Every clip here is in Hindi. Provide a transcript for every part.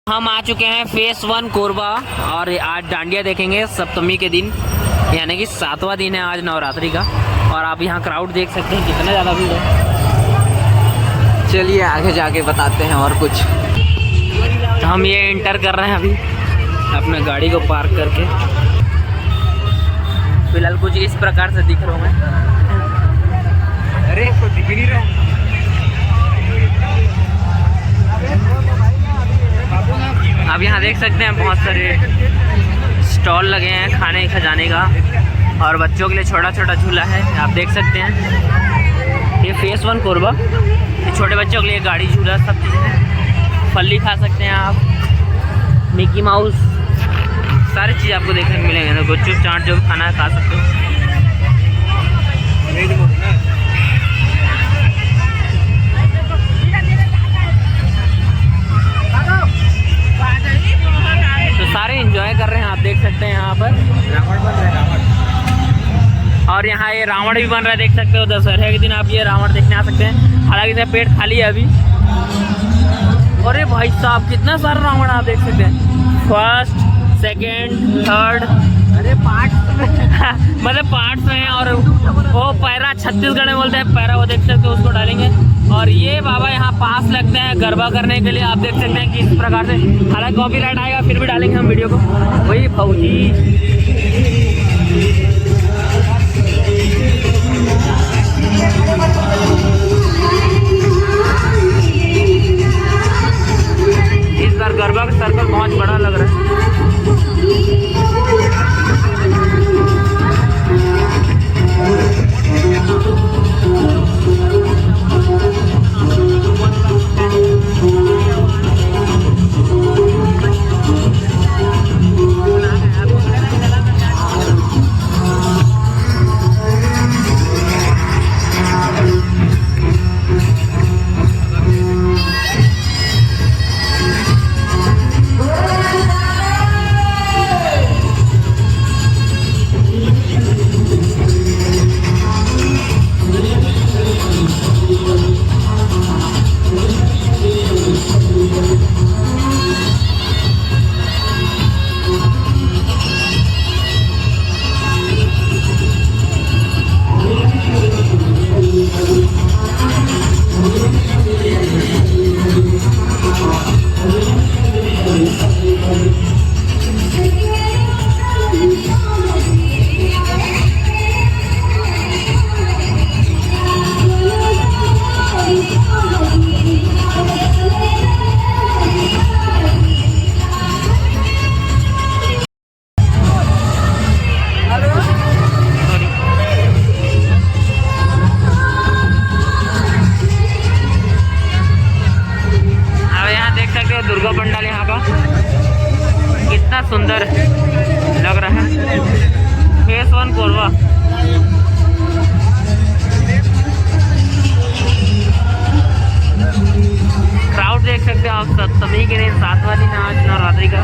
हम आ चुके हैं फेस 1 कोरबा और आज डांडिया देखेंगे सप्तमी के दिन, यानी कि 7वां दिन है आज नवरात्रि का। और आप यहाँ क्राउड देख सकते हैं कितना ज़्यादा भीड़ है। चलिए आगे जाके बताते हैं और कुछ। तो हम ये एंटर कर रहे हैं अभी अपना गाड़ी को पार्क करके। फिलहाल कुछ इस प्रकार से दिख रहा हूँ मैं। अरे इसको दिख नहीं रहा। आप यहाँ देख सकते हैं बहुत सारे स्टॉल लगे हैं खाने खजाने का, और बच्चों के लिए छोटा छोटा झूला है, आप देख सकते हैं। ये फेस 1 कोरबा, ये छोटे बच्चों के लिए गाड़ी झूला सब चीज़ें, फल्ली खा सकते हैं आप, मिकी माउस, सारी चीज़ आपको देखने को मिलेंगे। तो गुपचुप चाट जो भी खाना है खा सकते हो। तो सारे एंजॉय कर रहे हैं, आप देख सकते हैं यहाँ पर रावण बन रहा है, रावण। और यहाँ ये रावण भी बन रहा है, देख सकते हो। दशहरे के दिन आप ये रावण देखने आ सकते हैं। हालांकि इसका पेट खाली है अभी। अरे भाई साहब कितना सारा रावण आप देख सकते हैं, फर्स्ट सेकेंड थर्ड, अरे पार्ट मतलब पार्ट्स में। और वो पैरा छत्तीसगढ़ में बोलते हैं पैरा, वो देख सकते हो, उसको डालेंगे। और ये बाबा यहाँ पास लगते हैं गरबा करने के लिए, आप देख सकते हैं किस प्रकार से। हालांकि कॉपीराइट आएगा फिर भी डालेंगे हम वीडियो को। वही फौजी इस बार गरबा का सर्कल बहुत बड़ा लग रहा है। दुर्गा पंडाल यहाँ का कितना सुंदर लग रहा है। फेस 1 कोरबा। क्राउड देख सकते हो आप, सप्तमी के दिन 7वां दिन आज नवरात्रि का।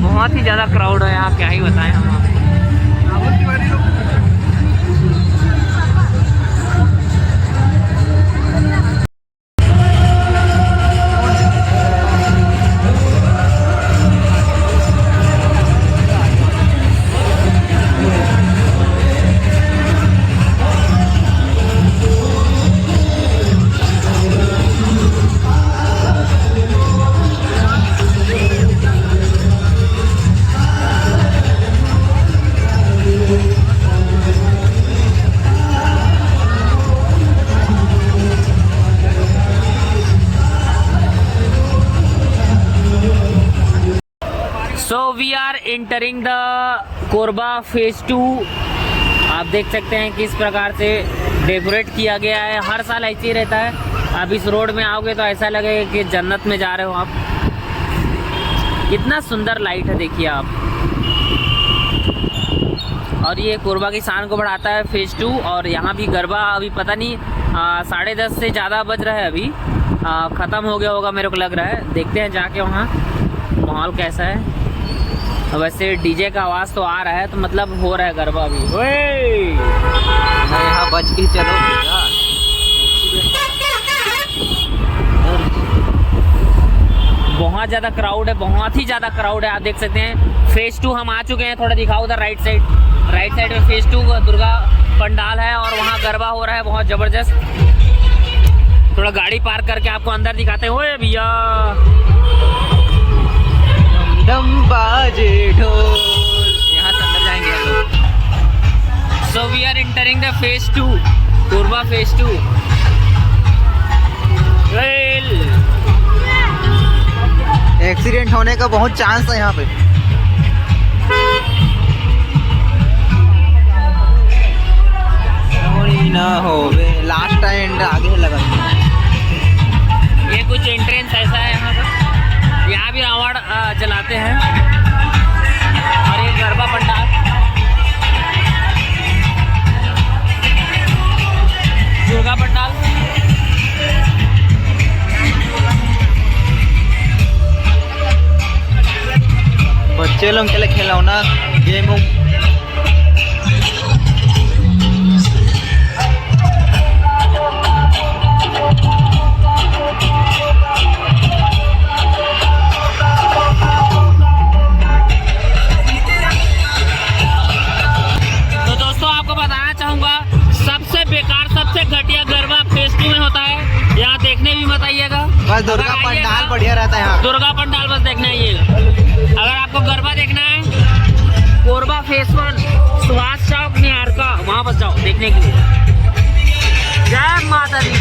बहुत ही ज़्यादा क्राउड है यहाँ, क्या ही बताएं हम आपको। We are entering the Korba phase 2। आप देख सकते हैं किस प्रकार से डेकोरेट किया गया है। हर साल ऐसे ही रहता है। आप इस रोड में आओगे तो ऐसा लगेगा कि जन्नत में जा रहे हो आप। कितना सुंदर लाइट है देखिए आप। और ये कोरबा की शान को बढ़ाता है फेज 2। और यहाँ भी गरबा अभी पता नहीं 10:30 से ज़्यादा बज रहा है अभी। ख़त्म हो गया होगा मेरे को लग रहा है। देखते हैं जाके वहाँ माहौल कैसा है। वैसे डीजे का आवाज़ तो आ रहा है, तो मतलब हो रहा है गरबा अभी। ओए यहाँ बच के चलो भैया। बहुत ज़्यादा क्राउड है, बहुत ही ज़्यादा क्राउड है। आप देख सकते हैं फेज 2 हम आ चुके हैं। थोड़ा दिखाओ उधर राइट साइड में फेज 2 दुर्गा पंडाल है और वहाँ गरबा हो रहा है बहुत ज़बरदस्त। थोड़ा गाड़ी पार्क करके आपको अंदर दिखाते हैं। ओए भैया डम बाजे ढोल। यहाँ से अंदर जाएंगे हम लोग। So we are entering the phase 2, Korba phase 2। Accident होने का बहुत चांस है यहाँ पे। ना हो लास्ट एंड आगे लगा। ये कुछ एंट्रेंस ऐसा है यहाँ पर। यहाँ भी रावण जलाते हैं। और ये गरबा पंडाल, दुर्गा पंडाल। बच्चे लोग के लिए खिलौना गेम। सबसे घटिया गरबा फेज 2 में होता है। यहाँ देखने भी मत आइएगा। बस दुर्गा पंडाल बढ़िया रहता है यहाँ। दुर्गा पंडाल बस देखने आइएगा। अगर आपको गरबा देखना है कोरबा फेज 1 सुभाष चौक निहार का, वहाँ बस जाओ देखने के लिए। जय माता दी।